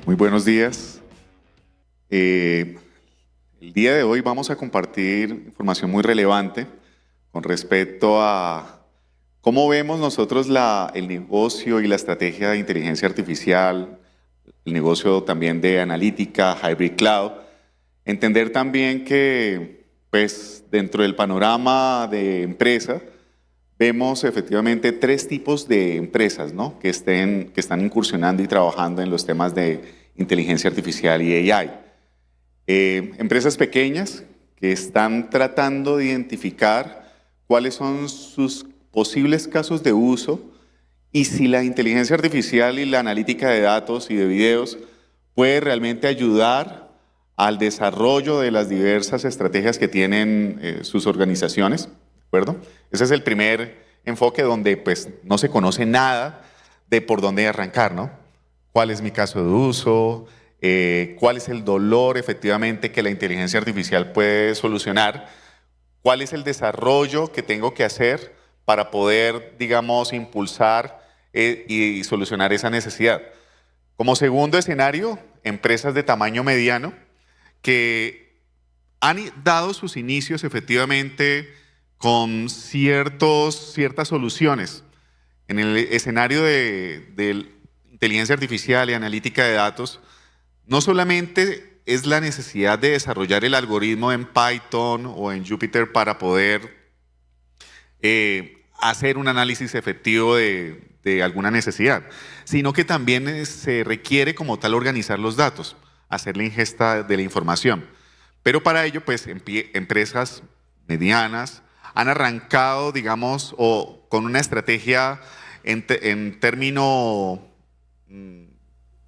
Muy buenos días. El día de hoy vamos a compartir información muy relevante con respecto a cómo vemos nosotros el negocio y la estrategia de inteligencia artificial, el negocio también de analítica, hybrid cloud. Entender también que pues, dentro del panorama de empresa vemos efectivamente tres tipos de empresas, ¿no? que están incursionando y trabajando en los temas de inteligencia artificial y AI. Empresas pequeñas que están tratando de identificar cuáles son sus posibles casos de uso y si la inteligencia artificial y la analítica de datos y de videos puede realmente ayudar al desarrollo de las diversas estrategias que tienen sus organizaciones, ¿de acuerdo? Ese es el primer enfoque donde pues, no se conoce nada de por dónde arrancar, ¿no? ¿Cuál es mi caso de uso? ¿Cuál es el dolor efectivamente que la inteligencia artificial puede solucionar? ¿Cuál es el desarrollo que tengo que hacer para poder, digamos, impulsar y solucionar esa necesidad? Como segundo escenario, empresas de tamaño mediano que han dado sus inicios efectivamente con ciertas soluciones. En el escenario de inteligencia artificial y analítica de datos, no solamente es la necesidad de desarrollar el algoritmo en Python o en Jupyter para poder hacer un análisis efectivo de alguna necesidad, sino que también se requiere como tal organizar los datos, hacer la ingesta de la información. Pero para ello, pues, empresas medianas han arrancado, digamos, o con una estrategia en término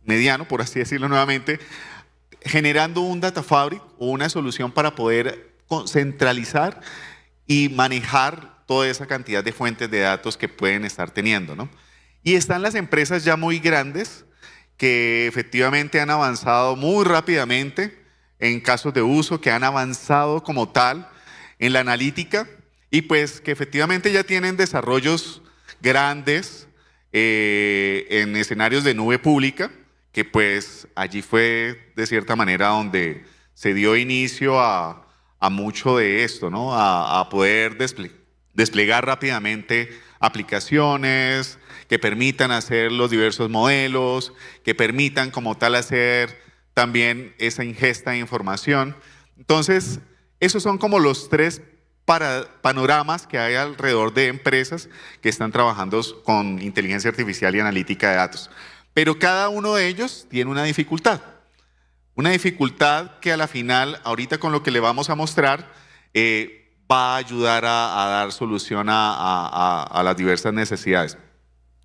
mediano, por así decirlo nuevamente, generando un data fabric o una solución para poder centralizar y manejar toda esa cantidad de fuentes de datos que pueden estar teniendo, ¿no? Y están las empresas ya muy grandes que efectivamente han avanzado muy rápidamente en casos de uso, que han avanzado como tal en la analítica y pues que efectivamente ya tienen desarrollos grandes en escenarios de nube pública, que pues allí fue de cierta manera donde se dio inicio a mucho de esto, ¿no? A poder desplegar rápidamente aplicaciones que permitan hacer los diversos modelos, que permitan como tal hacer también esa ingesta de información. Entonces, esos son como los tres panoramas que hay alrededor de empresas que están trabajando con inteligencia artificial y analítica de datos. Pero cada uno de ellos tiene una dificultad que a la final, ahorita con lo que le vamos a mostrar, va a ayudar a dar solución a las diversas necesidades.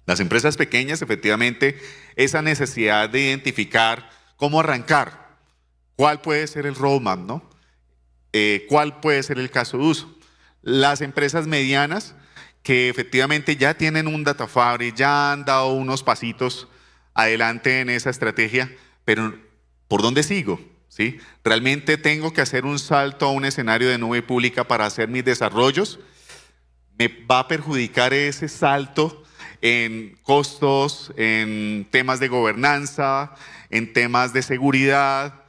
Las empresas pequeñas, efectivamente, esa necesidad de identificar cómo arrancar, cuál puede ser el roadmap, ¿no? ¿Cuál puede ser el caso de uso? Las empresas medianas, que efectivamente ya tienen un data fabric, ya han dado unos pasitos adelante en esa estrategia, pero ¿por dónde sigo? ¿Sí? ¿Realmente tengo que hacer un salto a un escenario de nube pública para hacer mis desarrollos? ¿Me va a perjudicar ese salto en costos, en temas de gobernanza, en temas de seguridad?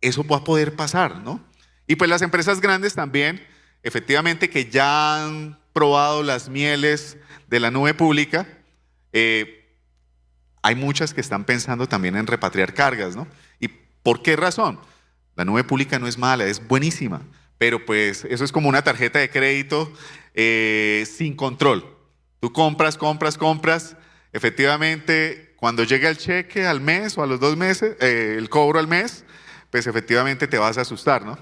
Eso va a poder pasar, ¿no? Y pues las empresas grandes también, efectivamente, que ya han probado las mieles de la nube pública, hay muchas que están pensando también en repatriar cargas, ¿no? ¿Y por qué razón? La nube pública no es mala, es buenísima, pero pues eso es como una tarjeta de crédito sin control. Tú compras, efectivamente, cuando llega el cheque al mes o a los 2 meses, el cobro al mes, pues efectivamente te vas a asustar, ¿no?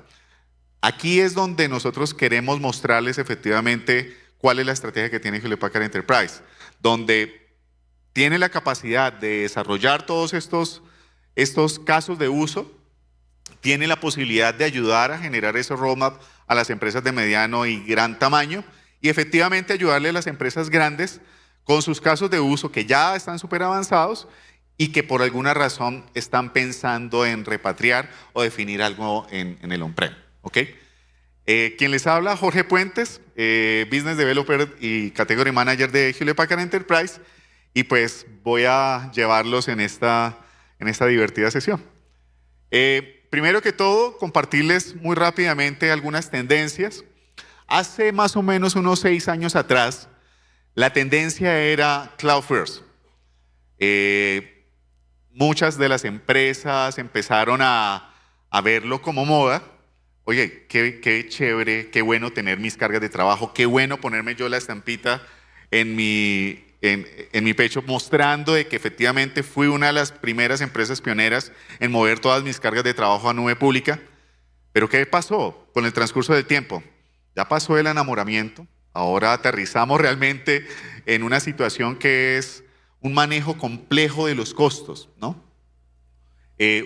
Aquí es donde nosotros queremos mostrarles efectivamente cuál es la estrategia que tiene Hewlett Packard Enterprise, donde tiene la capacidad de desarrollar todos estos casos de uso, tiene la posibilidad de ayudar a generar ese roadmap a las empresas de mediano y gran tamaño y efectivamente ayudarle a las empresas grandes con sus casos de uso que ya están súper avanzados y que por alguna razón están pensando en repatriar o definir algo en el on-prem. ¿Ok? Quien les habla, Jorge Puentes, Business Developer y Category Manager de Hewlett Packard Enterprise, y pues voy a llevarlos en esta en esta divertida sesión. Primero que todo, compartirles muy rápidamente algunas tendencias. Hace más o menos unos 6 años atrás, la tendencia era Cloud First. Muchas de las empresas empezaron a verlo como moda. Oye, qué chévere, qué bueno tener mis cargas de trabajo, qué bueno ponerme yo la estampita en mi pecho, mostrando de que efectivamente fui una de las primeras empresas pioneras en mover todas mis cargas de trabajo a nube pública. Pero ¿qué pasó con el transcurso del tiempo? Ya pasó el enamoramiento, ahora aterrizamos realmente en una situación que es un manejo complejo de los costos, ¿no?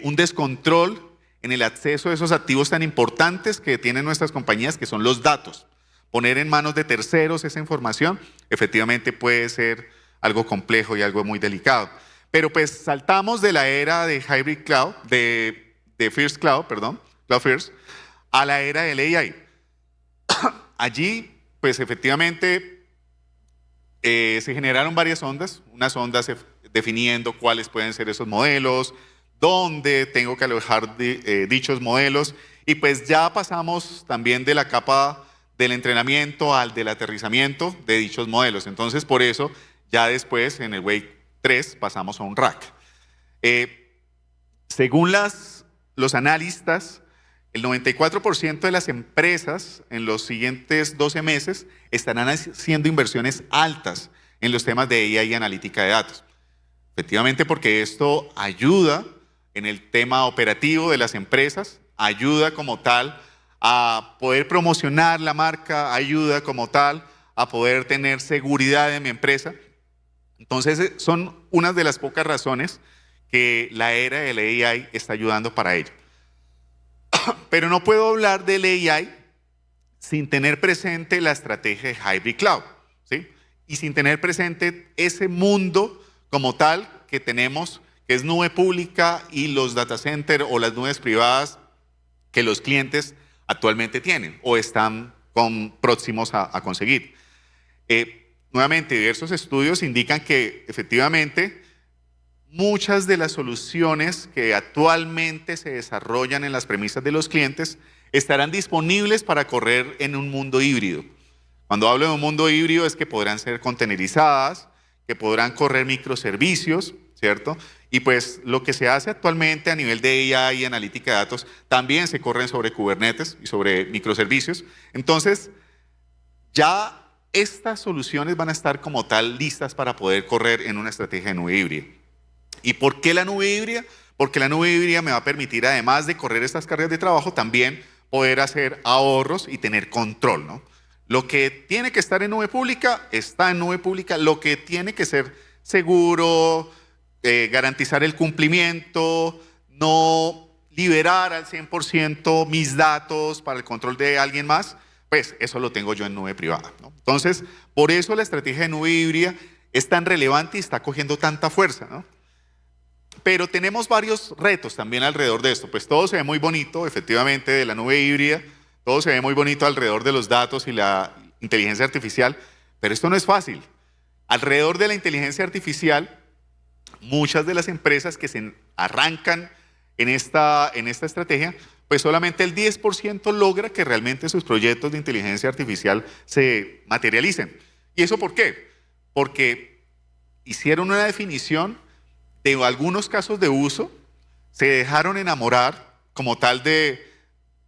Un descontrol en el acceso a esos activos tan importantes que tienen nuestras compañías, que son los datos. Poner en manos de terceros esa información efectivamente puede ser algo complejo y algo muy delicado. Pero pues saltamos de la era de Hybrid Cloud, de First Cloud, perdón, Cloud First, a la era del AI. Allí, pues efectivamente, se generaron varias ondas, unas ondas definiendo cuáles pueden ser esos modelos, dónde tengo que alojar dichos modelos, y pues ya pasamos también de la capa del entrenamiento al del aterrizamiento de dichos modelos. Entonces, por eso, ya después, en el Wave 3, pasamos a un rack. Según los analistas, el 94% de las empresas en los siguientes 12 meses estarán haciendo inversiones altas en los temas de AI y analítica de datos. Efectivamente, porque esto ayuda en el tema operativo de las empresas, ayuda como tal a poder promocionar la marca, ayuda como tal a poder tener seguridad en mi empresa. Entonces, son unas de las pocas razones que la era del AI está ayudando para ello. Pero no puedo hablar del AI sin tener presente la estrategia de Hybrid Cloud, ¿sí? Y sin tener presente ese mundo como tal que tenemos, que es nube pública y los data centers o las nubes privadas que los clientes actualmente tienen o están próximos a conseguir. Nuevamente, diversos estudios indican que efectivamente muchas de las soluciones que actualmente se desarrollan en las premisas de los clientes estarán disponibles para correr en un mundo híbrido. Cuando hablo de un mundo híbrido es que podrán ser containerizadas, que podrán correr microservicios, ¿cierto? Y pues lo que se hace actualmente a nivel de AI y analítica de datos también se corren sobre Kubernetes y sobre microservicios. Entonces, ya estas soluciones van a estar como tal listas para poder correr en una estrategia de nube híbrida. ¿Y por qué la nube híbrida? Porque la nube híbrida me va a permitir, además de correr estas cargas de trabajo, también poder hacer ahorros y tener control, ¿no? Lo que tiene que estar en nube pública, está en nube pública. Lo que tiene que ser seguro, garantizar el cumplimiento, no liberar al 100% mis datos para el control de alguien más, pues eso lo tengo yo en nube privada, ¿no? Entonces, por eso la estrategia de nube híbrida es tan relevante y está cogiendo tanta fuerza, ¿no? Pero tenemos varios retos también alrededor de esto. Pues todo se ve muy bonito, efectivamente, de la nube híbrida, todo se ve muy bonito alrededor de los datos y la inteligencia artificial, pero esto no es fácil. Alrededor de la inteligencia artificial, muchas de las empresas que se arrancan en esta estrategia, pues solamente el 10% logra que realmente sus proyectos de inteligencia artificial se materialicen. ¿Y eso por qué? Porque hicieron una definición de algunos casos de uso, se dejaron enamorar como tal de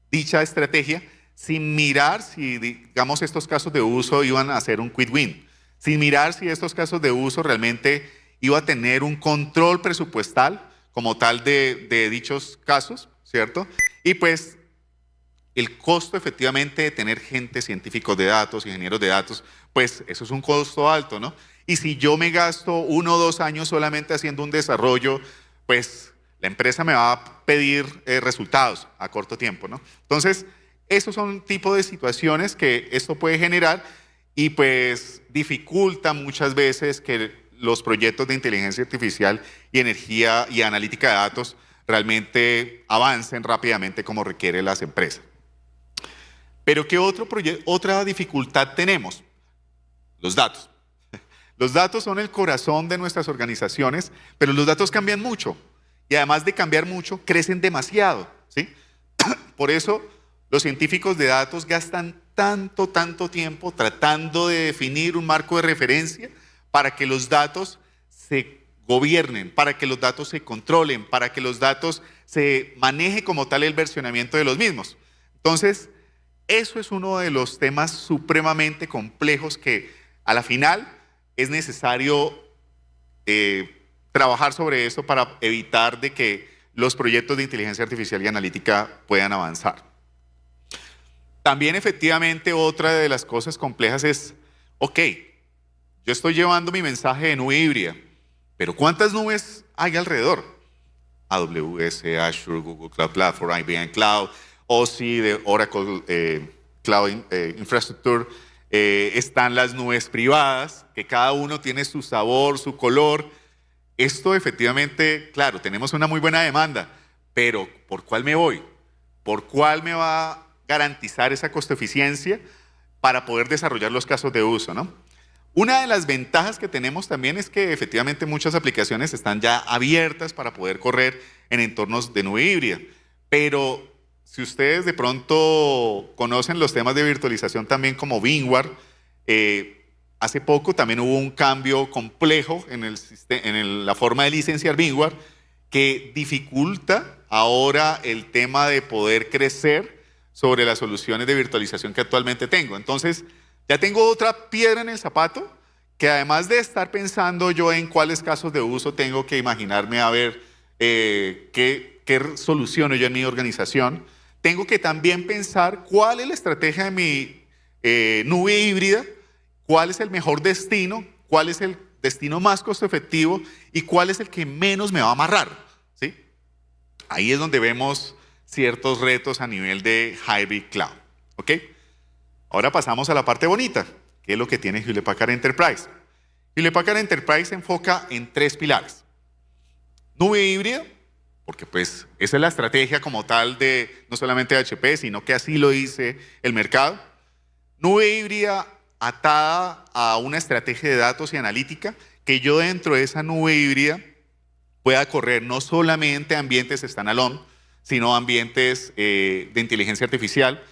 dicha estrategia sin mirar si, digamos, estos casos de uso iban a ser un quick win, sin mirar si estos casos de uso realmente iba a tener un control presupuestal como tal de dichos casos, ¿cierto? Y pues el costo efectivamente de tener gente, científicos de datos, ingenieros de datos, pues eso es un costo alto, ¿no? Y si yo me gasto 1 o 2 años solamente haciendo un desarrollo, pues la empresa me va a pedir resultados a corto tiempo, ¿no? Entonces, esos son tipos de situaciones que esto puede generar y pues dificulta muchas veces que los proyectos de inteligencia artificial y energía y analítica de datos realmente avancen rápidamente como requieren las empresas. Pero ¿qué otra dificultad tenemos? Los datos. Los datos son el corazón de nuestras organizaciones, pero los datos cambian mucho. y además de cambiar mucho, crecen demasiado, ¿sí? Por eso los científicos de datos gastan tanto tiempo tratando de definir un marco de referencia para que los datos se gobiernen, para que los datos se controlen, para que los datos se maneje como tal el versionamiento de los mismos. Entonces, eso es uno de los temas supremamente complejos que a la final es necesario trabajar sobre eso para evitar de que los proyectos de inteligencia artificial y analítica puedan avanzar. También efectivamente otra de las cosas complejas es, ok, yo estoy llevando mi mensaje de nube híbrida, pero ¿cuántas nubes hay alrededor? AWS, Azure, Google Cloud Platform, IBM Cloud, OC de Oracle Cloud Infrastructure, están las nubes privadas, que cada uno tiene su sabor, su color. Esto efectivamente, claro, tenemos una muy buena demanda, pero ¿por cuál me voy? ¿Por cuál me va a garantizar esa costo eficiencia para poder desarrollar los casos de uso, ¿no? Una de las ventajas que tenemos también es que efectivamente muchas aplicaciones están ya abiertas para poder correr en entornos de nube híbrida, pero si ustedes de pronto conocen los temas de virtualización también como VMware, hace poco también hubo un cambio complejo en la forma de licenciar VMware que dificulta ahora el tema de poder crecer sobre las soluciones de virtualización que actualmente tengo. Entonces, ya tengo otra piedra en el zapato que además de estar pensando yo en cuáles casos de uso tengo que imaginarme a ver qué soluciono yo en mi organización, tengo que también pensar cuál es la estrategia de mi nube híbrida, cuál es el mejor destino, cuál es el destino más costo efectivo y cuál es el que menos me va a amarrar, ¿sí? Ahí es donde vemos ciertos retos a nivel de Hybrid Cloud, ¿ok? Ahora pasamos a la parte bonita, que es lo que tiene Hewlett Packard Enterprise. Hewlett Packard Enterprise se enfoca en 3 pilares. Nube híbrida, porque pues esa es la estrategia como tal de no solamente de HP, sino que así lo dice el mercado. Nube híbrida atada a una estrategia de datos y analítica, que yo dentro de esa nube híbrida pueda correr no solamente ambientes standalone, sino ambientes de inteligencia artificial,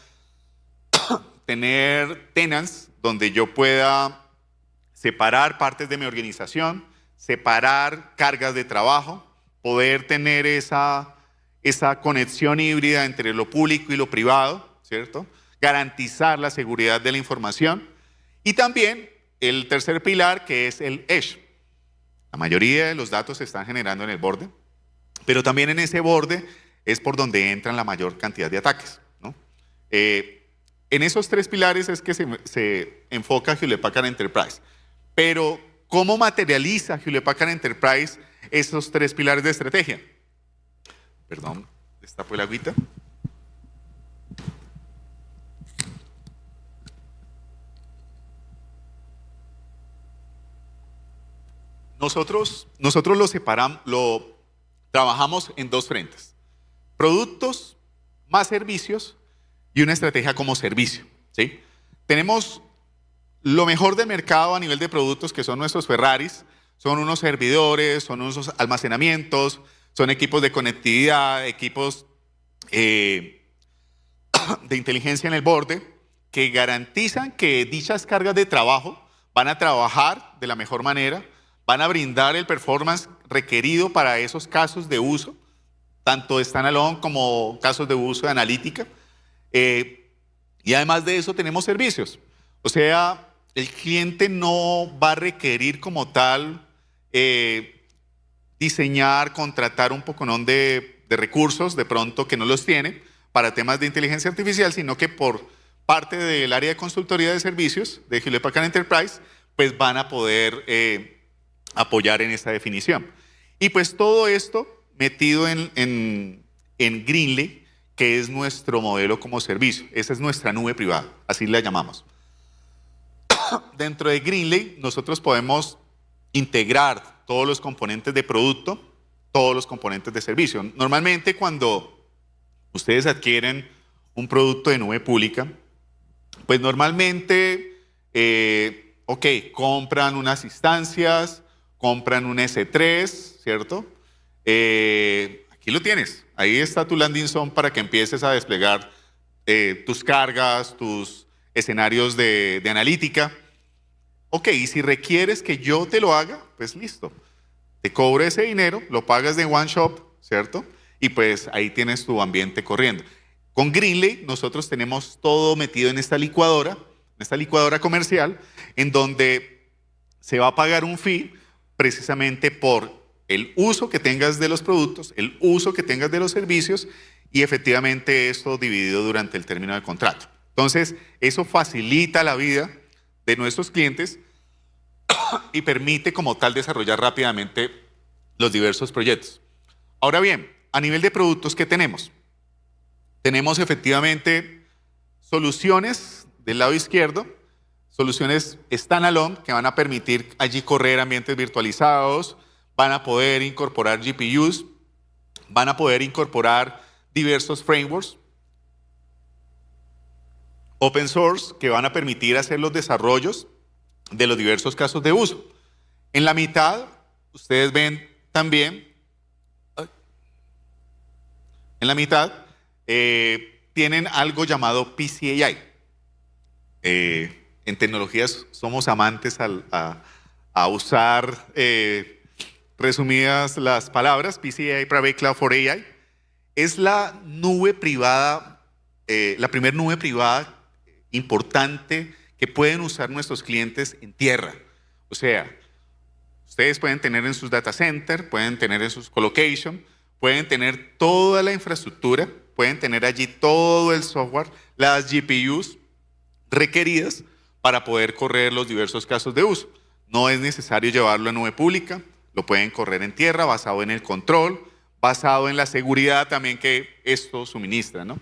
tener tenants donde yo pueda separar partes de mi organización, separar cargas de trabajo, poder tener esa conexión híbrida entre lo público y lo privado, ¿cierto? Garantizar la seguridad de la información. Y también el tercer pilar, que es el Edge. La mayoría de los datos se están generando en el borde, pero también en ese borde es por donde entran la mayor cantidad de ataques, ¿no? En esos 3 pilares es que se enfoca Hewlett Packard Enterprise. Pero, ¿cómo materializa Hewlett Packard Enterprise esos 3 pilares de estrategia? Perdón, destapo el agüita. Nosotros lo trabajamos en 2 frentes. Productos más servicios y una estrategia como servicio, ¿sí? Tenemos lo mejor del mercado a nivel de productos, que son nuestros Ferraris, son unos servidores, son unos almacenamientos, son equipos de conectividad, equipos de inteligencia en el borde, que garantizan que dichas cargas de trabajo van a trabajar de la mejor manera, van a brindar el performance requerido para esos casos de uso, tanto de standalone como casos de uso de analítica. Y además de eso tenemos servicios. O sea, el cliente no va a requerir como tal diseñar, contratar un poconón de recursos de pronto que no los tiene para temas de inteligencia artificial, sino que por parte del área de consultoría de servicios de Hewlett Packard Enterprise, pues van a poder apoyar en esa definición. Y pues todo esto metido en GreenLake, que es nuestro modelo como servicio. Esa es nuestra nube privada, así la llamamos. Dentro de GreenLake nosotros podemos integrar todos los componentes de producto, todos los componentes de servicio. Normalmente cuando ustedes adquieren un producto de nube pública, pues normalmente, compran unas instancias, compran un S3, ¿cierto? Aquí lo tienes. Ahí está tu landing zone para que empieces a desplegar tus cargas, tus escenarios de analítica. Ok, y si requieres que yo te lo haga, pues listo. Te cobro ese dinero, lo pagas de One Shop, ¿cierto? Y pues ahí tienes tu ambiente corriendo. Con Greenlay nosotros tenemos todo metido en esta licuadora comercial, en donde se va a pagar un fee precisamente por el uso que tengas de los productos, el uso que tengas de los servicios y efectivamente esto dividido durante el término del contrato. Entonces, eso facilita la vida de nuestros clientes y permite como tal desarrollar rápidamente los diversos proyectos. Ahora bien, a nivel de productos, ¿qué tenemos? Tenemos efectivamente soluciones del lado izquierdo, soluciones standalone que van a permitir allí correr ambientes virtualizados, van a poder incorporar GPUs, van a poder incorporar diversos frameworks open source que van a permitir hacer los desarrollos de los diversos casos de uso. En la mitad, ustedes ven también, en la mitad, tienen algo llamado PCAI. En tecnologías somos amantes a usar resumidas las palabras. PCAI, Private Cloud for AI, es la nube privada, la primera nube privada importante que pueden usar nuestros clientes en tierra. O sea, ustedes pueden tener en sus data centers, pueden tener en sus colocation, pueden tener toda la infraestructura, pueden tener allí todo el software, las GPUs requeridas para poder correr los diversos casos de uso. No es necesario llevarlo a nube pública, lo pueden correr en tierra basado en el control, basado en la seguridad también que esto suministra, ¿no?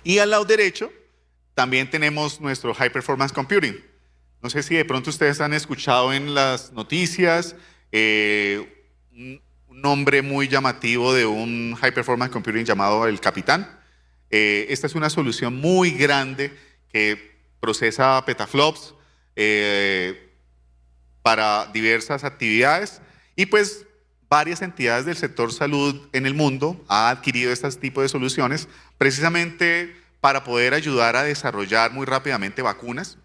Y al lado derecho también tenemos nuestro High Performance Computing. No sé si de pronto ustedes han escuchado en las noticias un nombre muy llamativo de un High Performance Computing llamado el Capitán. Esta es una solución muy grande que procesa petaflops para diversas actividades y pues varias entidades del sector salud en el mundo han adquirido este tipo de soluciones precisamente para poder ayudar a desarrollar muy rápidamente vacunas.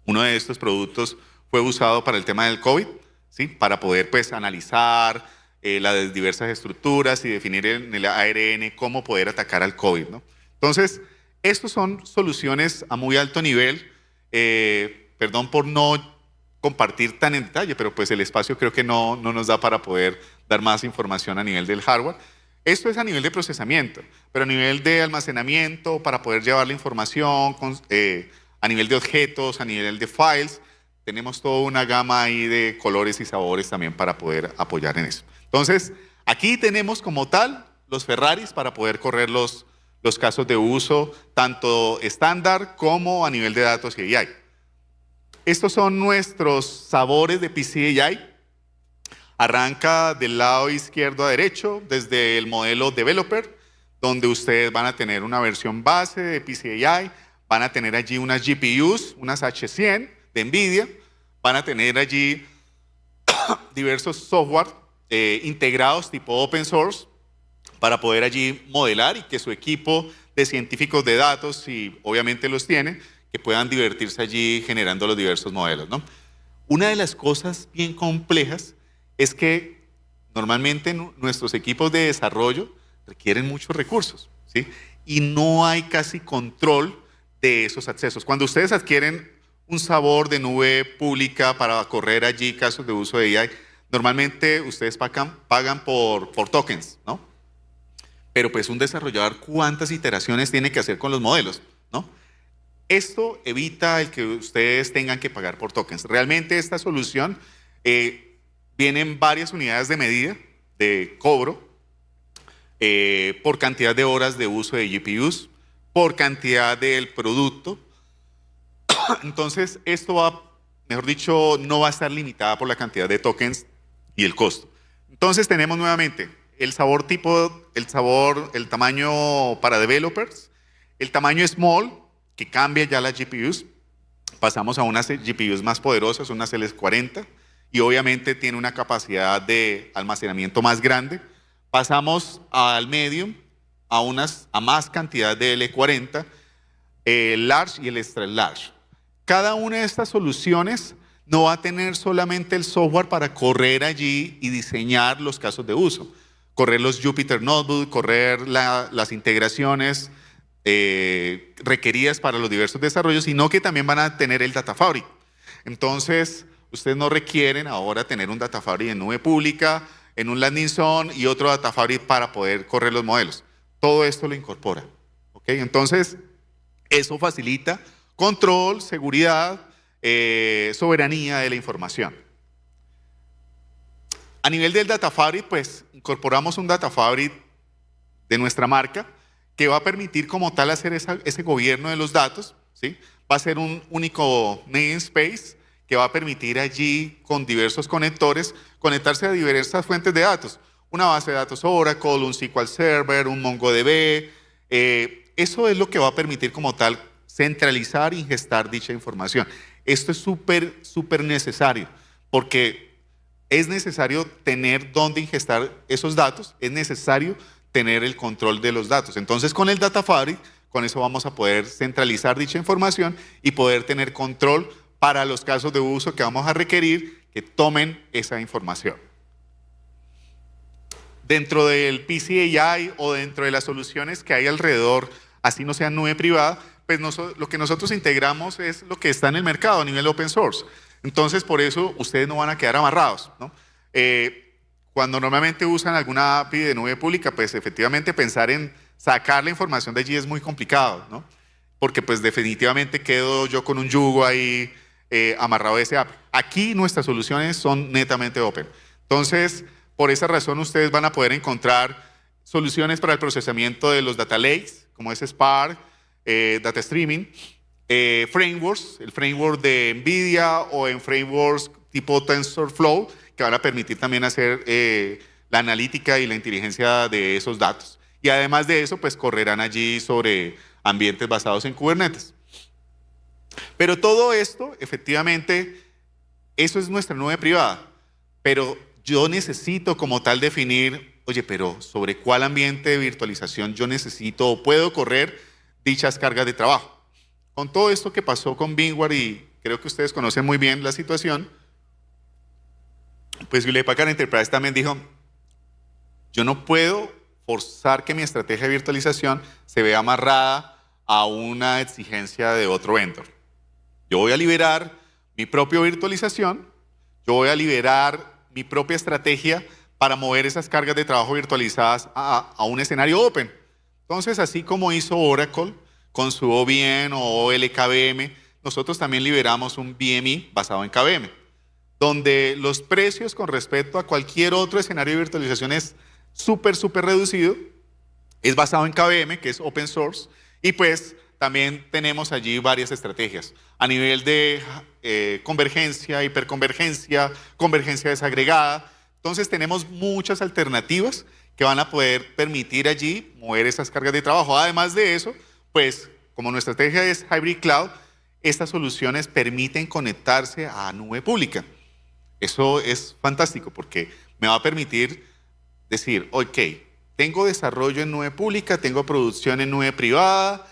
Uno de estos productos fue usado para el tema del COVID, ¿sí? Para poder pues analizar las diversas estructuras y definir en el ARN cómo poder atacar al COVID, ¿no? Entonces, estos son soluciones a muy alto nivel. Perdón por no compartir tan en detalle, pero pues el espacio creo que no nos da para poder dar más información a nivel del hardware. Esto es a nivel de procesamiento, pero a nivel de almacenamiento, para poder llevar la información, a nivel de objetos, a nivel de files, tenemos toda una gama ahí de colores y sabores también para poder apoyar en eso. Entonces, aquí tenemos como tal los Ferraris para poder correr los casos de uso, tanto estándar como a nivel de datos y AI. Estos son nuestros sabores de PCAI. Arranca del lado izquierdo a derecho, desde el modelo Developer, donde ustedes van a tener una versión base de PCAI, van a tener allí unas GPUs, unas H100 de NVIDIA, van a tener allí diversos software integrados tipo open source para poder allí modelar y que su equipo de científicos de datos, si obviamente los tiene, que puedan divertirse allí generando los diversos modelos, ¿no? Una de las cosas bien complejas es que normalmente nuestros equipos de desarrollo requieren muchos recursos, ¿sí? Y no hay casi control de esos accesos. Cuando ustedes adquieren un sabor de nube pública para correr allí casos de uso de AI, normalmente ustedes pagan por tokens, ¿no? Pero pues un desarrollador, ¿cuántas iteraciones tiene que hacer con los modelos, ¿no? Esto evita el que ustedes tengan que pagar por tokens. Realmente esta solución vienen varias unidades de medida de cobro por cantidad de horas de uso de GPUs, por cantidad del producto. Entonces, esto va, mejor dicho, no va a estar limitada por la cantidad de tokens y el costo. Entonces, tenemos nuevamente el tamaño para developers, el tamaño small, que cambia ya las GPUs. Pasamos a unas GPUs más poderosas, unas LS40, y obviamente tiene una capacidad de almacenamiento más grande. Pasamos al medium, a más cantidad de L40, el large y el extra large. Cada una de estas soluciones no va a tener solamente el software para correr allí y diseñar los casos de uso, correr los Jupyter Notebook, correr las integraciones requeridas para los diversos desarrollos, sino que también van a tener el Data Fabric. Entonces, ustedes no requieren ahora tener un Data Fabric en nube pública, en un landing zone y otro Data Fabric para poder correr los modelos. Todo esto lo incorpora. ¿Okay? Entonces, eso facilita control, seguridad, soberanía de la información. A nivel del Data Fabric, pues incorporamos un Data Fabric de nuestra marca que va a permitir como tal hacer ese gobierno de los datos, ¿sí? Va a ser un único namespace que va a permitir allí con diversos conectores conectarse a diversas fuentes de datos. Una base de datos Oracle, un SQL Server, un MongoDB. Eso es lo que va a permitir como tal centralizar y gestar dicha información. Esto es súper necesario porque es necesario tener dónde ingestar esos datos, es necesario tener el control de los datos. Entonces, con el Data Fabric, con eso vamos a poder centralizar dicha información y poder tener control para los casos de uso que vamos a requerir que tomen esa información. Dentro del PCAI o dentro de las soluciones que hay alrededor, así no sea nube privada, pues lo que nosotros integramos es lo que está en el mercado a nivel open source. Entonces, por eso ustedes no van a quedar amarrados, ¿no? Cuando normalmente usan alguna API de nube pública, pues efectivamente pensar en sacar la información de allí es muy complicado, ¿no? Porque pues definitivamente quedo yo con un yugo ahí amarrado a ese API. Aquí nuestras soluciones son netamente open. Entonces, por esa razón ustedes van a poder encontrar soluciones para el procesamiento de los data lakes, como es Spark, Data Streaming, frameworks, el framework de NVIDIA o en frameworks tipo TensorFlow, que van a permitir también hacer la analítica y la inteligencia de esos datos. Y además de eso, pues correrán allí sobre ambientes basados en Kubernetes. Pero todo esto, efectivamente, eso es nuestra nube privada. Pero yo necesito como tal definir, oye, pero ¿sobre cuál ambiente de virtualización yo necesito o puedo correr dichas cargas de trabajo? Con todo esto que pasó con VMware, y creo que ustedes conocen muy bien la situación, pues Hewlett Packard Enterprise también dijo, yo no puedo forzar que mi estrategia de virtualización se vea amarrada a una exigencia de otro vendor. Yo voy a liberar mi propia virtualización, yo voy a liberar mi propia estrategia para mover esas cargas de trabajo virtualizadas a un escenario open. Entonces, así como hizo Oracle con su OVN o OLKVM, nosotros también liberamos un VMI basado en KVM, donde los precios con respecto a cualquier otro escenario de virtualización es súper reducido, es basado en KVM, que es open source, y pues también tenemos allí varias estrategias a nivel de convergencia, hiperconvergencia, convergencia desagregada. Entonces tenemos muchas alternativas que van a poder permitir allí mover esas cargas de trabajo. Además de eso, pues como nuestra estrategia es Hybrid Cloud, estas soluciones permiten conectarse a nube pública. Eso es fantástico porque me va a permitir decir, ok, tengo desarrollo en nube pública, tengo producción en nube privada,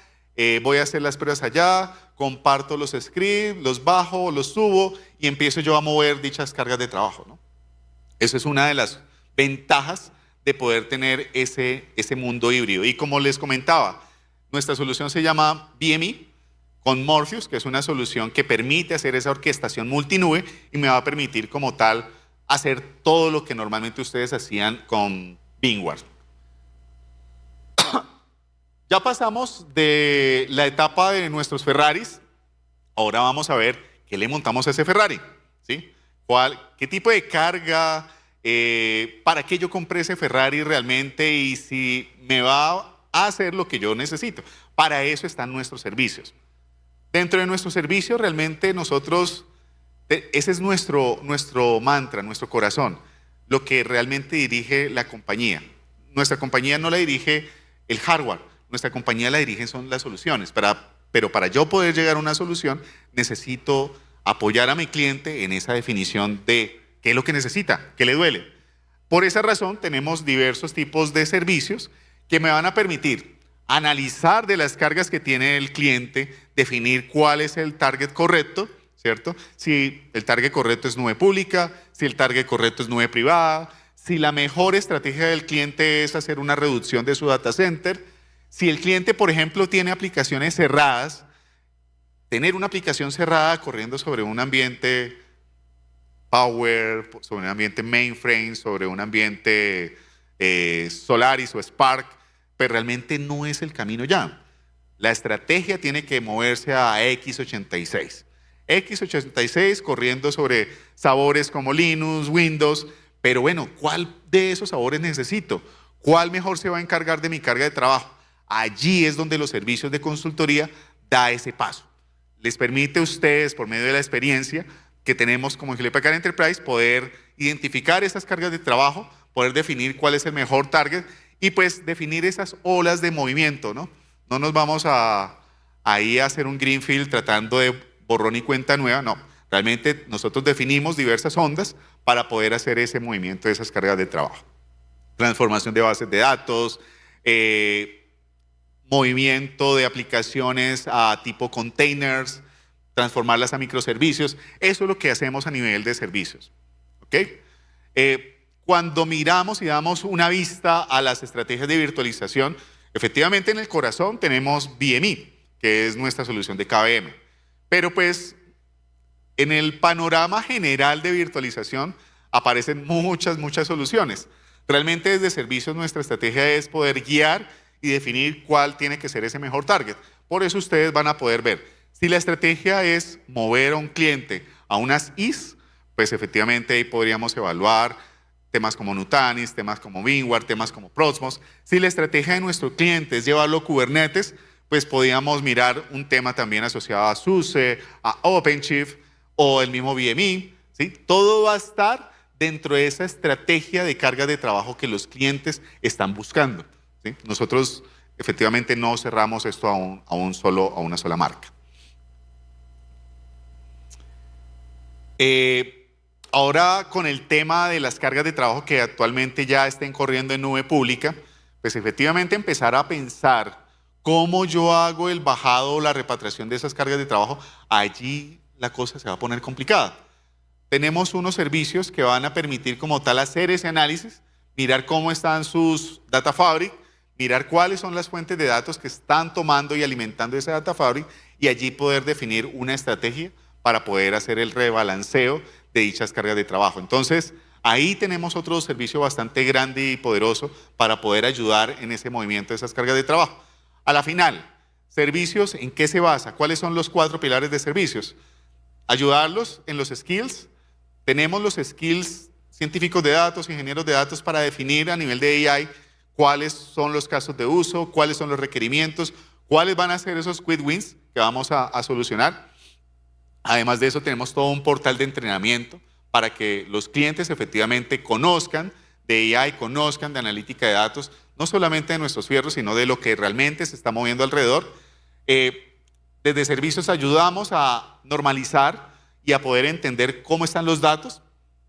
voy a hacer las pruebas allá, comparto los scripts, los bajo, los subo y empiezo yo a mover dichas cargas de trabajo, ¿no? Eso es una de las ventajas de poder tener ese mundo híbrido. Y como les comentaba, nuestra solución se llama VMI con Morpheus, que es una solución que permite hacer esa orquestación multinube y me va a permitir como tal hacer todo lo que normalmente ustedes hacían con VMware. Ya pasamos de la etapa de nuestros Ferraris, ahora vamos a ver qué le montamos a ese Ferrari, ¿sí? ¿Qué tipo de carga? ¿Para qué yo compré ese Ferrari realmente? Y si me va a hacer lo que yo necesito. Para eso están nuestros servicios. Dentro de nuestros servicios realmente nosotros, ese es nuestro mantra, nuestro corazón, lo que realmente dirige la compañía. Nuestra compañía no la dirige el hardware, nuestra compañía la dirige son las soluciones. Pero para yo poder llegar a una solución necesito apoyar a mi cliente en esa definición de qué es lo que necesita, qué le duele. Por esa razón tenemos diversos tipos de servicios que me van a permitir analizar de las cargas que tiene el cliente, definir cuál es el target correcto, ¿cierto? Si el target correcto es nube pública, si el target correcto es nube privada, si la mejor estrategia del cliente es hacer una reducción de su data center, si el cliente, por ejemplo, tiene aplicaciones cerradas, tener una aplicación cerrada corriendo sobre un ambiente Power, sobre un ambiente mainframe, sobre un ambiente Solaris o Spark, pues realmente no es el camino ya. La estrategia tiene que moverse a x86. x86 corriendo sobre sabores como Linux, Windows, pero bueno, ¿cuál de esos sabores necesito? ¿Cuál mejor se va a encargar de mi carga de trabajo? Allí es donde los servicios de consultoría da ese paso. Les permite a ustedes, por medio de la experiencia que tenemos como Hewlett Packard Enterprise, poder identificar esas cargas de trabajo, poder definir cuál es el mejor target y pues definir esas olas de movimiento, ¿no? No nos vamos ahí a hacer un greenfield tratando de borrón y cuenta nueva, no. Realmente nosotros definimos diversas ondas para poder hacer ese movimiento de esas cargas de trabajo. Transformación de bases de datos, movimiento de aplicaciones a tipo containers, transformarlas a microservicios. Eso es lo que hacemos a nivel de servicios. ¿Ok? Cuando miramos y damos una vista a las estrategias de virtualización, efectivamente en el corazón tenemos VMI, que es nuestra solución de KVM. Pero pues en el panorama general de virtualización aparecen muchas soluciones. Realmente desde servicios nuestra estrategia es poder guiar y definir cuál tiene que ser ese mejor target. Por eso ustedes van a poder ver, si la estrategia es mover a un cliente a unas IS, pues efectivamente ahí podríamos evaluar temas como Nutanix, temas como VMware, temas como Proxmox. Si la estrategia de nuestro cliente es llevarlo a Kubernetes, pues podríamos mirar un tema también asociado a SUSE, a OpenShift o el mismo VMI, ¿sí? Todo va a estar dentro de esa estrategia de carga de trabajo que los clientes están buscando, ¿sí? Nosotros efectivamente no cerramos esto a una sola marca. Ahora con el tema de las cargas de trabajo que actualmente ya estén corriendo en nube pública, pues efectivamente empezar a pensar cómo yo hago el bajado o la repatriación de esas cargas de trabajo, allí la cosa se va a poner complicada. Tenemos unos servicios que van a permitir como tal hacer ese análisis, mirar cómo están sus data fabric, mirar cuáles son las fuentes de datos que están tomando y alimentando esa data fabric y allí poder definir una estrategia para poder hacer el rebalanceo de dichas cargas de trabajo. Entonces, ahí tenemos otro servicio bastante grande y poderoso para poder ayudar en ese movimiento de esas cargas de trabajo. A la final, servicios, ¿en qué se basa? ¿Cuáles son los 4 pilares de servicios? Ayudarlos en los skills. Tenemos los skills científicos de datos, ingenieros de datos para definir a nivel de AI cuáles son los casos de uso, cuáles son los requerimientos, cuáles van a ser esos quick wins que vamos a solucionar. Además de eso, tenemos todo un portal de entrenamiento para que los clientes efectivamente conozcan de AI, conozcan de analítica de datos, no solamente de nuestros fierros, sino de lo que realmente se está moviendo alrededor. Desde servicios ayudamos a normalizar y a poder entender cómo están los datos.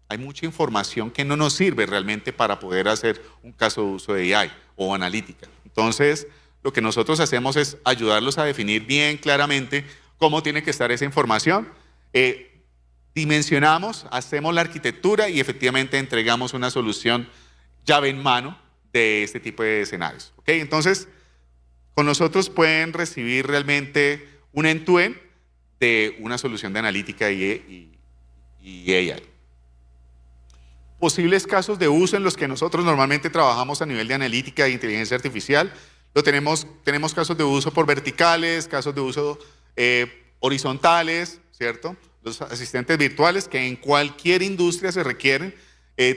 Hay mucha información que no nos sirve realmente para poder hacer un caso de uso de AI o analítica. Entonces, lo que nosotros hacemos es ayudarlos a definir bien claramente cómo tiene que estar esa información. Dimensionamos, hacemos la arquitectura y efectivamente entregamos una solución llave en mano de este tipo de escenarios. ¿Okay? Entonces, con nosotros pueden recibir realmente un end-to-end de una solución de analítica y AI. Posibles casos de uso en los que nosotros normalmente trabajamos a nivel de analítica e inteligencia artificial. Tenemos casos de uso por verticales, casos de uso horizontales, ¿cierto? Los asistentes virtuales que en cualquier industria se requieren,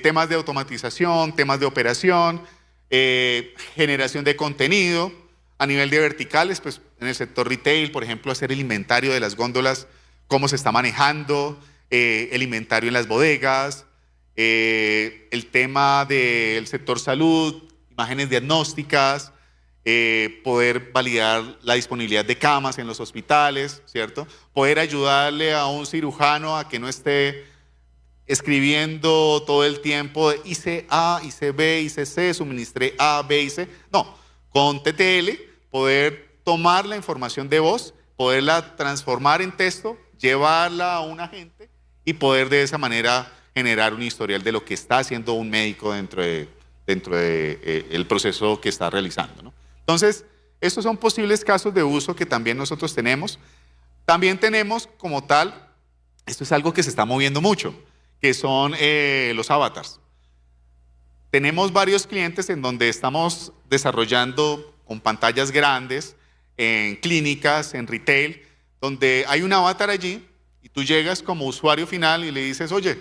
temas de automatización, temas de operación, generación de contenido. A nivel de verticales, pues en el sector retail, por ejemplo, hacer el inventario de las góndolas, cómo se está manejando, el inventario en las bodegas, el tema del sector salud, imágenes diagnósticas, poder validar la disponibilidad de camas en los hospitales, ¿cierto? Poder ayudarle a un cirujano a que no esté escribiendo todo el tiempo, hice A, hice B, hice C, suministré A, B y C. No, con TTL poder tomar la información de voz, poderla transformar en texto, llevarla a un agente y poder de esa manera generar un historial de lo que está haciendo un médico dentro de el proceso que está realizando, ¿no? Entonces, estos son posibles casos de uso que también nosotros tenemos. También tenemos como tal, esto es algo que se está moviendo mucho, que son los avatars. Tenemos varios clientes en donde estamos desarrollando con pantallas grandes, en clínicas, en retail, donde hay un avatar allí y tú llegas como usuario final y le dices, oye,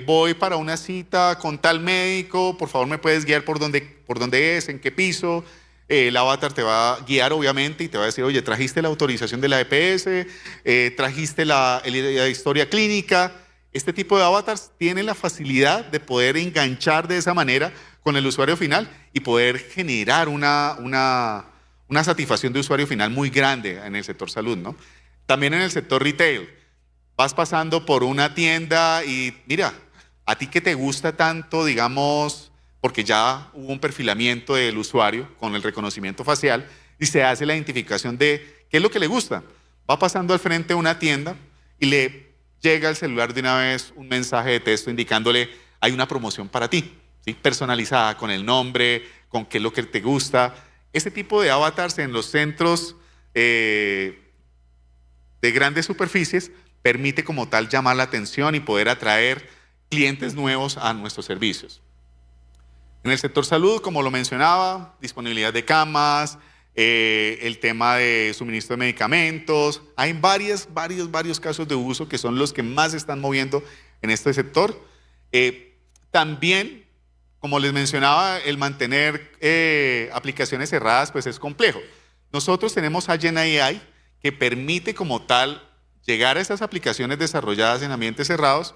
voy para una cita con tal médico, por favor me puedes guiar por dónde es, en qué piso. El avatar te va a guiar obviamente y te va a decir, oye, trajiste la autorización de la EPS, trajiste la historia clínica. Este tipo de avatars tienen la facilidad de poder enganchar de esa manera con el usuario final y poder generar una satisfacción de usuario final muy grande en el sector salud, ¿no? También en el sector retail. Vas pasando por una tienda y mira, a ti que te gusta tanto, digamos, porque ya hubo un perfilamiento del usuario con el reconocimiento facial y se hace la identificación de qué es lo que le gusta. Va pasando al frente de una tienda y le llega al celular de una vez un mensaje de texto indicándole hay una promoción para ti, ¿sí? Personalizada con el nombre, con qué es lo que te gusta. Ese tipo de avatars en los centros de grandes superficies permite como tal llamar la atención y poder atraer clientes nuevos a nuestros servicios. En el sector salud, como lo mencionaba, disponibilidad de camas, el tema de suministro de medicamentos. Hay varios casos de uso que son los que más se están moviendo en este sector. También, como les mencionaba, el mantener aplicaciones cerradas pues es complejo. Nosotros tenemos Agent AI que permite como tal llegar a estas aplicaciones desarrolladas en ambientes cerrados,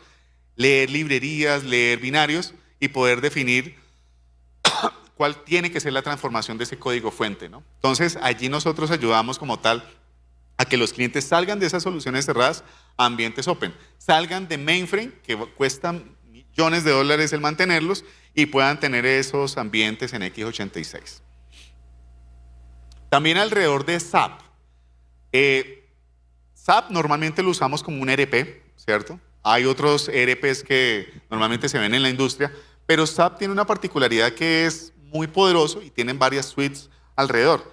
leer librerías, leer binarios y poder definir cuál tiene que ser la transformación de ese código fuente, ¿no? Entonces, allí nosotros ayudamos como tal a que los clientes salgan de esas soluciones cerradas a ambientes open, salgan de mainframe, que cuestan millones de dólares el mantenerlos, y puedan tener esos ambientes en x86. También alrededor de SAP. SAP normalmente lo usamos como un ERP, ¿cierto? Hay otros ERPs que normalmente se ven en la industria, pero SAP tiene una particularidad que es muy poderoso y tienen varias suites alrededor.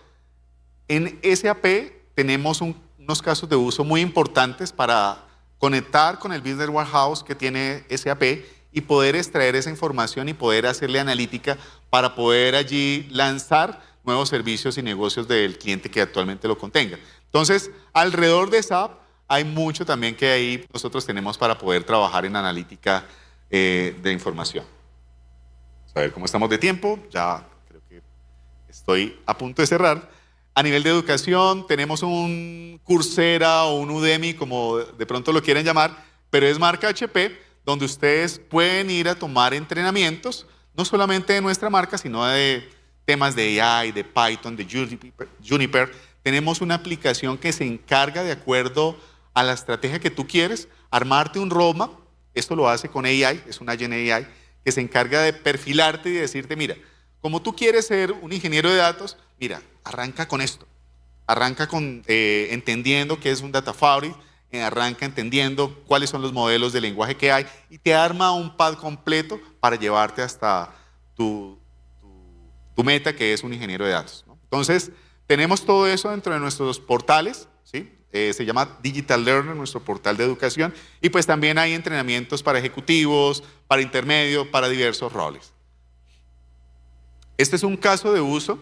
En SAP tenemos unos casos de uso muy importantes para conectar con el Business Warehouse que tiene SAP y poder extraer esa información y poder hacerle analítica para poder allí lanzar nuevos servicios y negocios del cliente que actualmente lo contenga. Entonces, alrededor de SAP hay mucho también que ahí nosotros tenemos para poder trabajar en analítica de información. A ver cómo estamos de tiempo, ya creo que estoy a punto de cerrar. A nivel de educación tenemos un Coursera o un Udemy, como de pronto lo quieren llamar, pero es marca HP, donde ustedes pueden ir a tomar entrenamientos, no solamente de nuestra marca, sino de temas de AI, de Python, de Juniper. Tenemos una aplicación que se encarga, de acuerdo a la estrategia que tú quieres, armarte un roadmap. Esto lo hace con AI, es una Gen AI, que se encarga de perfilarte y de decirte, mira, como tú quieres ser un ingeniero de datos, mira, arranca con esto. Arranca con entendiendo qué es un data fabric, arranca entendiendo cuáles son los modelos de lenguaje que hay y te arma un pad completo para llevarte hasta tu meta, que es un ingeniero de datos, ¿no? Entonces, tenemos todo eso dentro de nuestros portales, ¿sí? Se llama Digital Learner, nuestro portal de educación, y pues también hay entrenamientos para ejecutivos, para intermedio, para diversos roles. Este es un caso de uso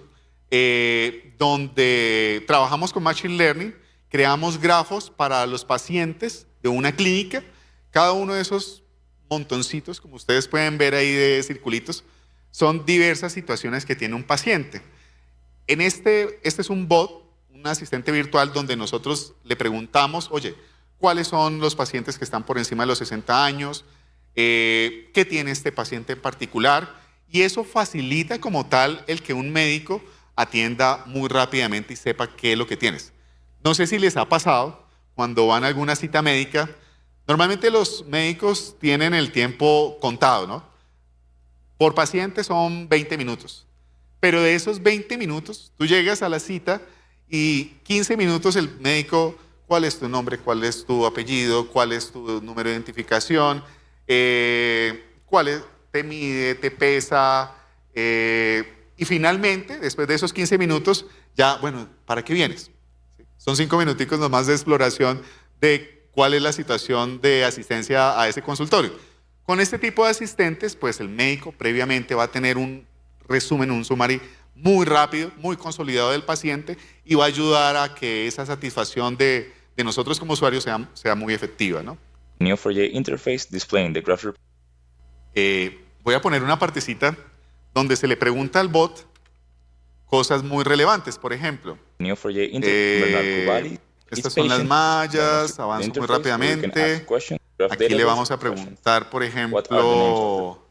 donde trabajamos con Machine Learning, creamos grafos para los pacientes de una clínica. Cada uno de esos montoncitos, como ustedes pueden ver ahí de circulitos, son diversas situaciones que tiene un paciente. Este es un bot, un asistente virtual, donde nosotros le preguntamos, oye, ¿cuáles son los pacientes que están por encima de los 60 años? ¿Qué tiene este paciente en particular? Y eso facilita como tal el que un médico atienda muy rápidamente y sepa qué es lo que tienes. No sé si les ha pasado cuando van a alguna cita médica Normalmente los médicos tienen el tiempo contado, ¿no? Por paciente son 20 minutos. Pero de esos 20 minutos, tú llegas a la cita y 15 minutos el médico, ¿cuál es tu nombre? ¿Cuál es tu apellido? ¿Cuál es tu número de identificación? Te mide, te pesa? Y finalmente, después de esos 15 minutos, ya, bueno, ¿para qué vienes? ¿Sí? Son 5 minuticos nomás de exploración de cuál es la situación de asistencia a ese consultorio. Con este tipo de asistentes, pues el médico previamente va a tener un resumen, un summary muy rápido, muy consolidado del paciente y va a ayudar a que esa satisfacción de nosotros como usuarios sea muy efectiva, ¿no? Neo4j interface displaying the graph. Voy a poner una partecita donde se le pregunta al bot cosas muy relevantes, por ejemplo. Neo4j interface. Estas son las mallas, avanzo muy rápidamente. Aquí le vamos a preguntar, por ejemplo,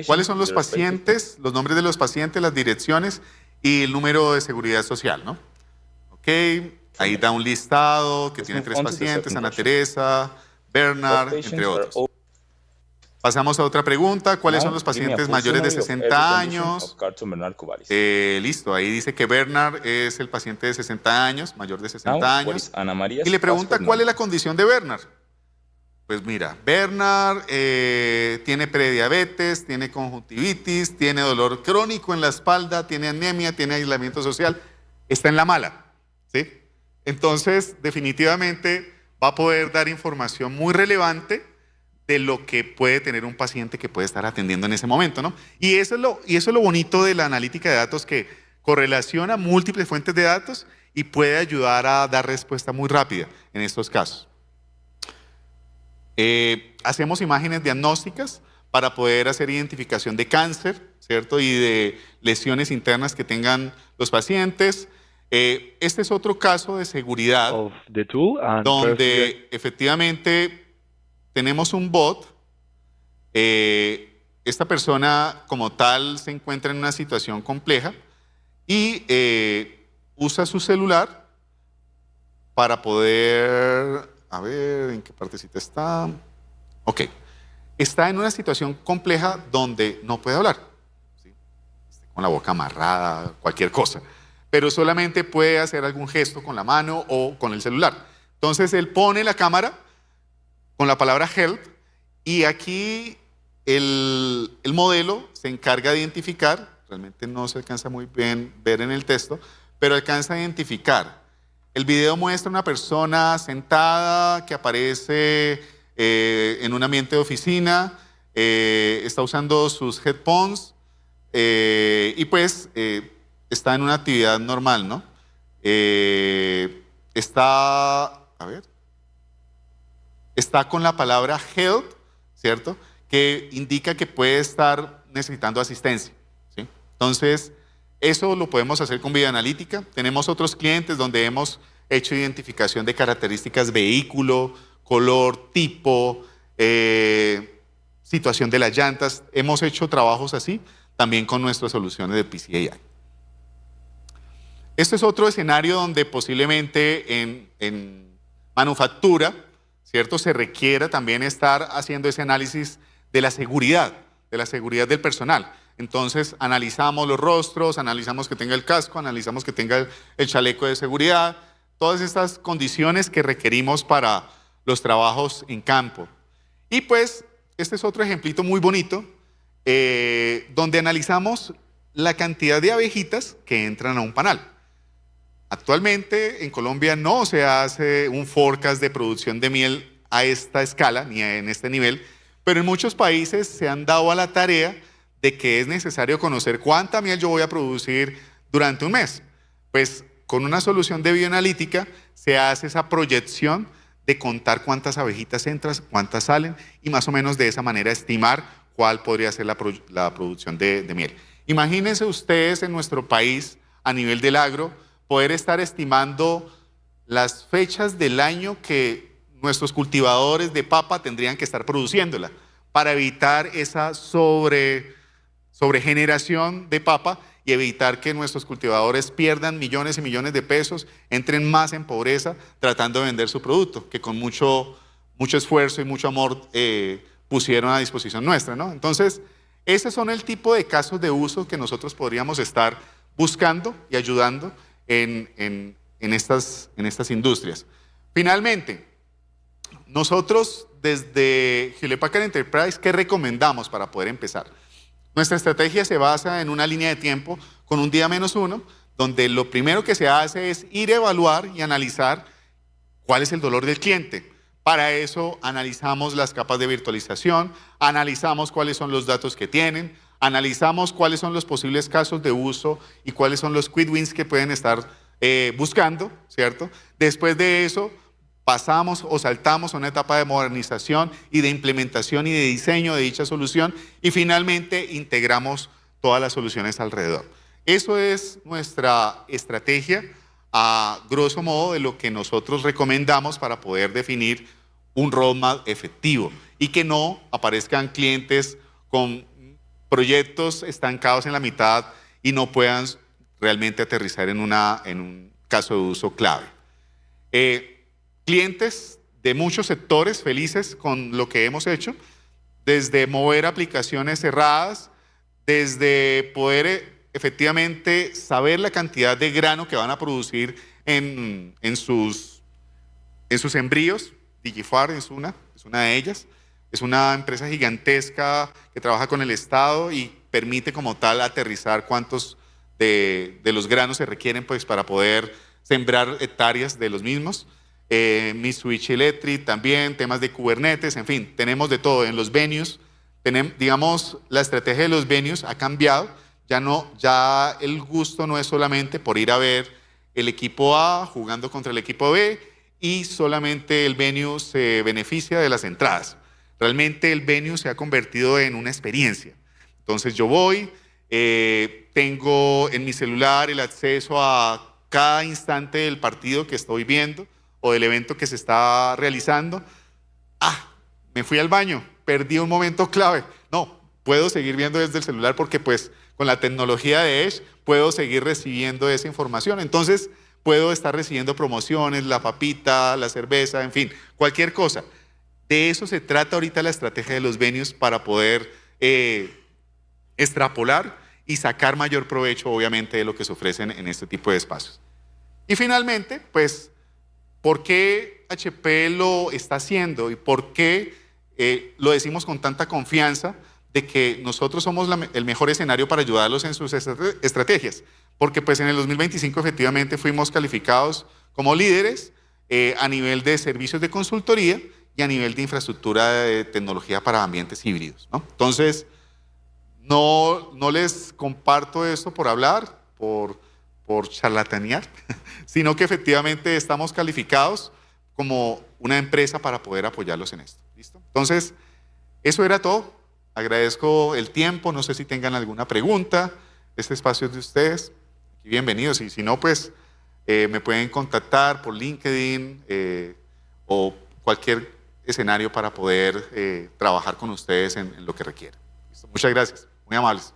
cuáles son los pacientes, los nombres de los pacientes, las direcciones y el número de seguridad social, ¿no? Ok, ahí da un listado que tiene 3 pacientes, Ana Teresa, Bernard, entre otros. Pasamos a otra pregunta. ¿Cuáles son los pacientes mayores de 60 años? Listo, ahí dice que Bernard es el paciente de 60 años, mayor de 60 años. Y le pregunta cuál es la condición de Bernard. Pues mira, Bernard tiene prediabetes, tiene conjuntivitis, tiene dolor crónico en la espalda, tiene anemia, tiene aislamiento social. Está en la mala, ¿sí? Entonces, definitivamente va a poder dar información muy relevante de lo que puede tener un paciente que puede estar atendiendo en ese momento, ¿no? Y eso es lo bonito de la analítica de datos, que correlaciona múltiples fuentes de datos y puede ayudar a dar respuesta muy rápida en estos casos. Hacemos imágenes diagnósticas para poder hacer identificación de cáncer, ¿cierto? Y de lesiones internas que tengan los pacientes. Este es otro caso de seguridad donde efectivamente tenemos un bot. Esta persona como tal se encuentra en una situación compleja y usa su celular para poder, a ver, ¿en qué partecita está? Ok, está en una situación compleja donde no puede hablar, ¿sí? Con la boca amarrada, cualquier cosa, pero solamente puede hacer algún gesto con la mano o con el celular. Entonces él pone la cámara con la palabra help y aquí el modelo se encarga de identificar, realmente no se alcanza muy bien ver en el texto, pero alcanza a identificar. El video muestra una persona sentada que aparece en un ambiente de oficina, está usando sus headphones y pues está en una actividad normal, ¿no? Está con la palabra help, ¿cierto? Que indica que puede estar necesitando asistencia, ¿sí? Entonces, eso lo podemos hacer con videoanalítica. Tenemos otros clientes donde hemos hecho identificación de características vehículo, color, tipo, situación de las llantas. Hemos hecho trabajos así también con nuestras soluciones de PCAI. Este es otro escenario donde posiblemente en manufactura, ¿cierto? Se requiera también estar haciendo ese análisis de la seguridad del personal. Entonces analizamos los rostros, analizamos que tenga el casco, analizamos que tenga el chaleco de seguridad, todas estas condiciones que requerimos para los trabajos en campo. Y pues este es otro ejemplito muy bonito donde analizamos la cantidad de abejitas que entran a un panal. Actualmente en Colombia no se hace un forecast de producción de miel a esta escala ni en este nivel, pero en muchos países se han dado a la tarea de que es necesario conocer cuánta miel yo voy a producir durante un mes. Pues con una solución de bioanalítica se hace esa proyección de contar cuántas abejitas entran, cuántas salen y más o menos de esa manera estimar cuál podría ser la producción de miel. Imagínense ustedes en nuestro país a nivel del agro poder estar estimando las fechas del año que nuestros cultivadores de papa tendrían que estar produciéndola para evitar esa sobregeneración de papa y evitar que nuestros cultivadores pierdan millones y millones de pesos, entren más en pobreza tratando de vender su producto, que con mucho mucho esfuerzo y mucho amor pusieron a disposición nuestra, ¿no? Entonces, esos son el tipo de casos de uso que nosotros podríamos estar buscando y ayudando en estas industrias. Finalmente, nosotros desde Hewlett Packard Enterprise, ¿qué recomendamos para poder empezar? Nuestra estrategia se basa en una línea de tiempo con un día menos uno, donde lo primero que se hace es ir a evaluar y analizar cuál es el dolor del cliente. Para eso analizamos las capas de virtualización, analizamos cuáles son los datos que tienen, analizamos cuáles son los posibles casos de uso y cuáles son los quick wins que pueden estar buscando, ¿cierto? Después de eso, pasamos o saltamos a una etapa de modernización y de implementación y de diseño de dicha solución y finalmente integramos todas las soluciones alrededor. Eso es nuestra estrategia a grosso modo de lo que nosotros recomendamos para poder definir un roadmap efectivo y que no aparezcan clientes con proyectos estancados en la mitad y no puedan realmente aterrizar en un caso de uso clave. Clientes de muchos sectores felices con lo que hemos hecho, desde mover aplicaciones cerradas, desde poder efectivamente saber la cantidad de grano que van a producir en sus embrios. Digifar es una de ellas. Es una empresa gigantesca que trabaja con el Estado y permite como tal aterrizar cuántos de los granos se requieren pues, para poder sembrar hectáreas de los mismos. Mitsubishi Electric también, temas de Kubernetes, en fin, tenemos de todo. En los venues, digamos, la estrategia de los venues ha cambiado. Ya el gusto no es solamente por ir a ver el equipo A jugando contra el equipo B y solamente el venue se beneficia de las entradas. Realmente el venue se ha convertido en una experiencia. Entonces yo voy, tengo en mi celular el acceso a cada instante del partido que estoy viendo o del evento que se está realizando. Me fui al baño, perdí un momento clave. No, puedo seguir viendo desde el celular porque pues con la tecnología de Edge puedo seguir recibiendo esa información. Entonces puedo estar recibiendo promociones, la papita, la cerveza, en fin, cualquier cosa. De eso se trata ahorita la estrategia de los venues para poder extrapolar y sacar mayor provecho, obviamente, de lo que se ofrecen en este tipo de espacios. Y finalmente, pues, ¿por qué HP lo está haciendo y por qué lo decimos con tanta confianza de que nosotros somos el mejor escenario para ayudarlos en sus estrategias? Porque pues en el 2025 efectivamente fuimos calificados como líderes a nivel de servicios de consultoría y a nivel de infraestructura de tecnología para ambientes híbridos, ¿no? Entonces, no les comparto esto por hablar, por charlatanear, sino que efectivamente estamos calificados como una empresa para poder apoyarlos en esto. ¿Listo? Entonces, eso era todo. Agradezco el tiempo, no sé si tengan alguna pregunta. Este espacio es de ustedes. Aquí bienvenidos. Y si no, pues me pueden contactar por LinkedIn o cualquier escenario para poder trabajar con ustedes en lo que requieran. ¿Listo? Muchas gracias. Muy amables.